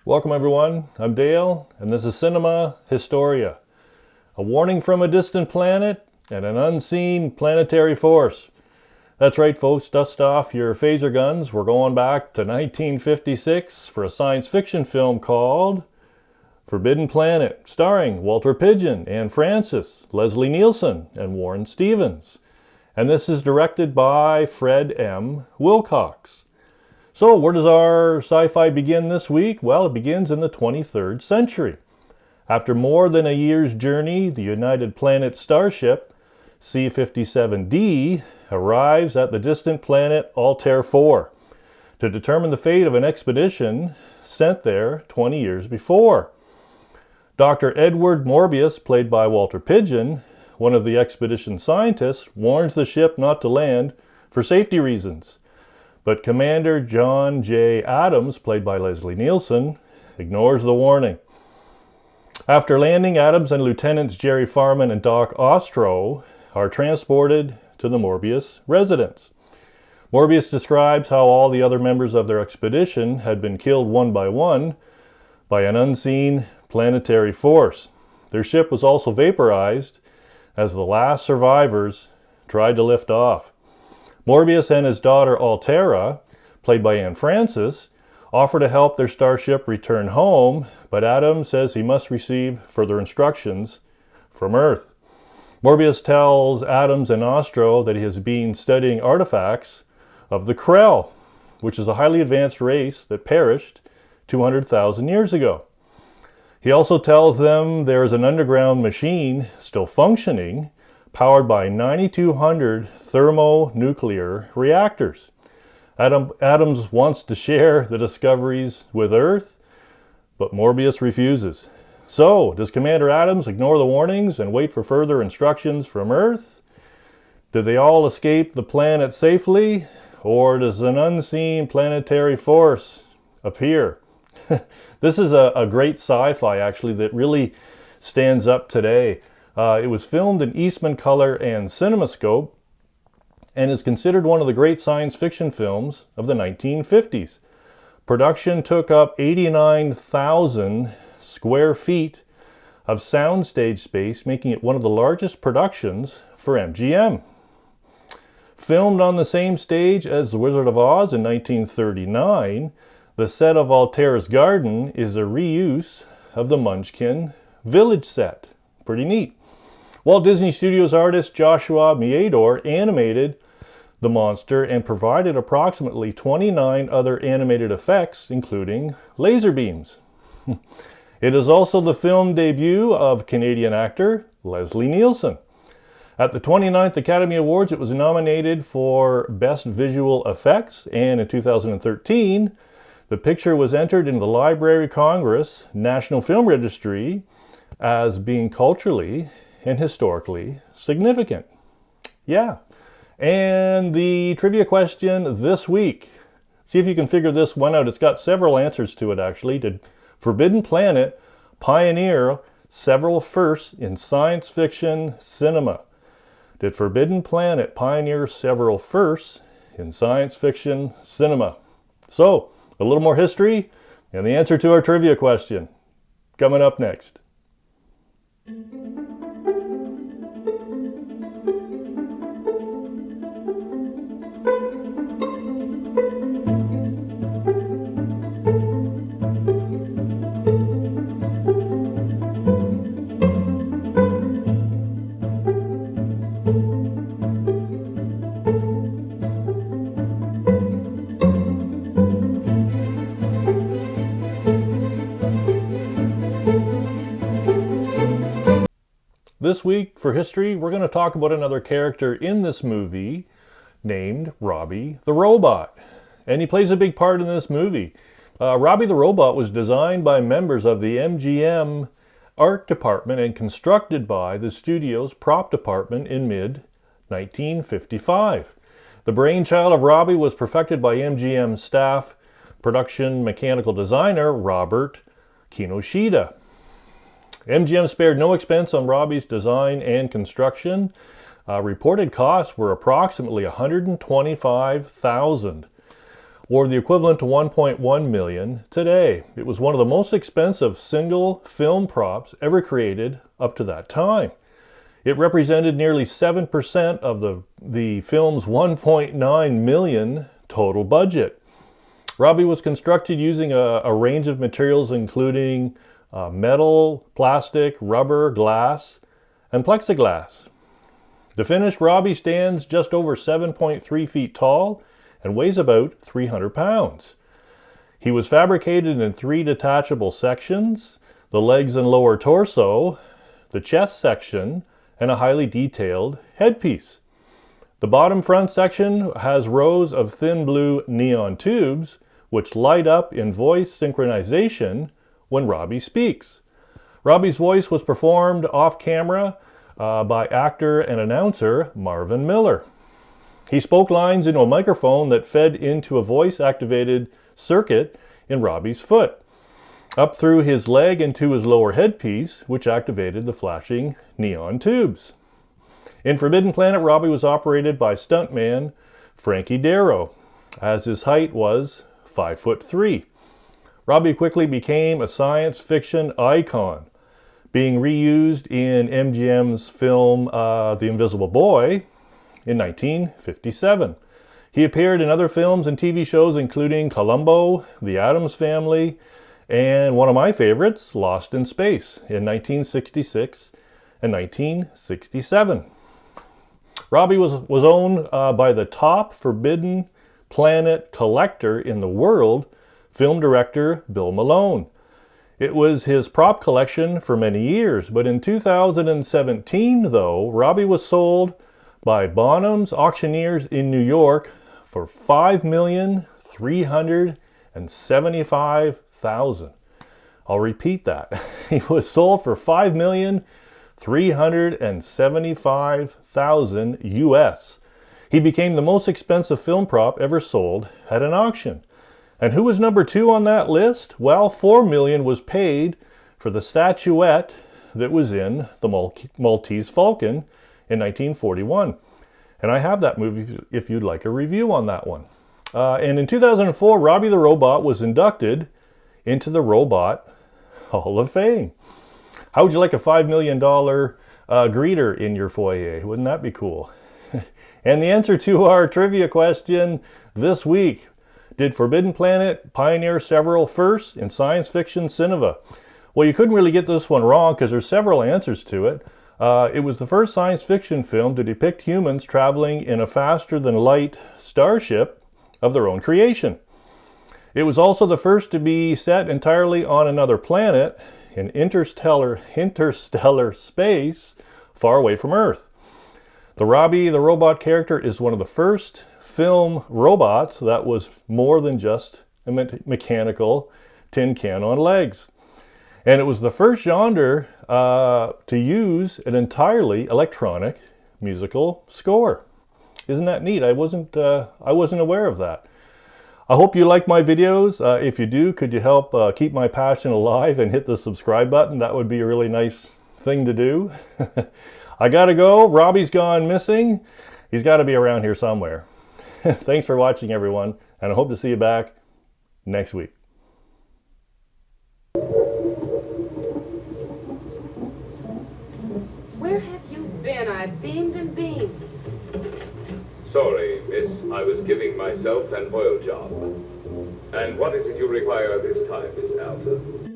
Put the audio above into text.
Welcome everyone, I'm Dale, and this is Cinema Historia. A warning from a distant planet and an unseen planetary force. That's right folks, dust off your phaser guns. We're going back to 1956 for a science fiction film called Forbidden Planet, starring Walter Pidgeon, Anne Francis, Leslie Nielsen, and Warren Stevens. And this is directed by Fred M. Wilcox. So where does our sci-fi begin this week? Well, it begins in the 23rd century. After more than a year's journey, the United Planets starship C-57D arrives at the distant planet Altair 4 to determine the fate of an expedition sent there 20 years before. Dr. Edward Morbius, played by Walter Pidgeon, one of the expedition scientists, warns the ship not to land for safety reasons. But Commander John J. Adams, played by Leslie Nielsen, ignores the warning. After landing, Adams and Lieutenants Jerry Farman and Doc Ostro are transported to the Morbius residence. Morbius describes how all the other members of their expedition had been killed one by an unseen planetary force. Their ship was also vaporized as the last survivors tried to lift off. Morbius and his daughter Altera, played by Anne Francis, offer to help their starship return home, but Adams says he must receive further instructions from Earth. Morbius tells Adams and Ostro that he has been studying artifacts of the Krell, which is a highly advanced race that perished 200,000 years ago. He also tells them there is an underground machine still functioning, powered by 9,200 thermonuclear reactors. Adams wants to share the discoveries with Earth, but Morbius refuses. So, does Commander Adams ignore the warnings and wait for further instructions from Earth? Do they all escape the planet safely? Or does an unseen planetary force appear? This is a great sci-fi, actually, that really stands up today. It was filmed in Eastman Color and CinemaScope and is considered one of the great science fiction films of the 1950s. Production took up 89,000 square feet of soundstage space, making it one of the largest productions for MGM. Filmed on the same stage as The Wizard of Oz in 1939, the set of Altair's garden is a reuse of the Munchkin village set. Pretty neat. Walt Disney Studios artist Joshua Meador animated the monster and provided approximately 29 other animated effects, including laser beams. It is also the film debut of Canadian actor Leslie Nielsen. At the 29th Academy Awards, it was nominated for Best Visual Effects, and in 2013, the picture was entered in the Library of Congress National Film Registry as being culturally and historically significant. Yeah. And the trivia question this week. See if you can figure this one out. It's got several answers to it, actually. Did Forbidden Planet pioneer several firsts in science fiction cinema? Did Forbidden Planet pioneer several firsts in science fiction cinema? So, a little more history and the answer to our trivia question coming up next. This week for history, we're going to talk about another character in this movie named Robbie the Robot. And he plays a big part in this movie. Robbie the Robot was designed by members of the MGM art department and constructed by the studio's prop department in mid-1955. The brainchild of Robbie was perfected by MGM staff production mechanical designer Robert Kinoshita. MGM spared no expense on Robbie's design and construction. Reported costs were approximately $125,000. or the equivalent to 1.1 million today. It was one of the most expensive single film props ever created up to that time. It represented nearly 7% of the film's 1.9 million total budget. Robbie was constructed using a range of materials including metal, plastic, rubber, glass, and plexiglass. The finished Robbie stands just over 7.3 feet tall and weighs about 300 pounds. He was fabricated in 3 detachable sections: the legs and lower torso, the chest section, and a highly detailed headpiece. The bottom front section has rows of thin blue neon tubes which light up in voice synchronization when Robbie speaks. Robbie's voice was performed off camera by actor and announcer Marvin Miller. He spoke lines into a microphone that fed into a voice-activated circuit in Robbie's foot, up through his leg into his lower headpiece, which activated the flashing neon tubes. In Forbidden Planet, Robbie was operated by stuntman Frankie Darro, as his height was 5'3". Robbie quickly became a science fiction icon, being reused in MGM's film The Invisible Boy in 1957. He appeared in other films and TV shows including Columbo, The Addams Family, and one of my favorites, Lost in Space, in 1966 and 1967. Robbie was owned by the top Forbidden Planet collector in the world, film director Bill Malone. It was his prop collection for many years, but in 2017, though, Robbie was sold by Bonham's Auctioneers in New York for $5,375,000. I'll repeat that. He was sold for $5,375,000 US. He became the most expensive film prop ever sold at an auction. And who was number 2 on that list? Well, $4 million was paid for the statuette that was in the Maltese Falcon in 1941. And I have that movie if you'd like a review on that one. And in 2004, Robbie the Robot was inducted into the Robot Hall of Fame. How would you like a $5 million greeter in your foyer? Wouldn't that be cool? And the answer to our trivia question this week: did Forbidden Planet pioneer several firsts in science fiction cinema? Well, you couldn't really get this one wrong because there's several answers to it. It was the first science fiction film to depict humans traveling in a faster-than-light starship of their own creation. It was also the first to be set entirely on another planet in interstellar space far away from Earth. The Robbie the Robot character is one of the first film robots that was more than just a mechanical tin can on legs. And it was the first genre to use an entirely electronic musical score. Isn't that neat? I wasn't aware of that. I hope you like my videos. If you do, could you help keep my passion alive and hit the subscribe button? That would be a really nice thing to do. I gotta go. Robbie's gone missing. He's got to be around here somewhere. Thanks for watching, everyone, and I hope to see you back next week. Where have you been? I've beamed and beamed. Sorry, miss. I was giving myself an oil job. And what is it you require this time, Miss Alton?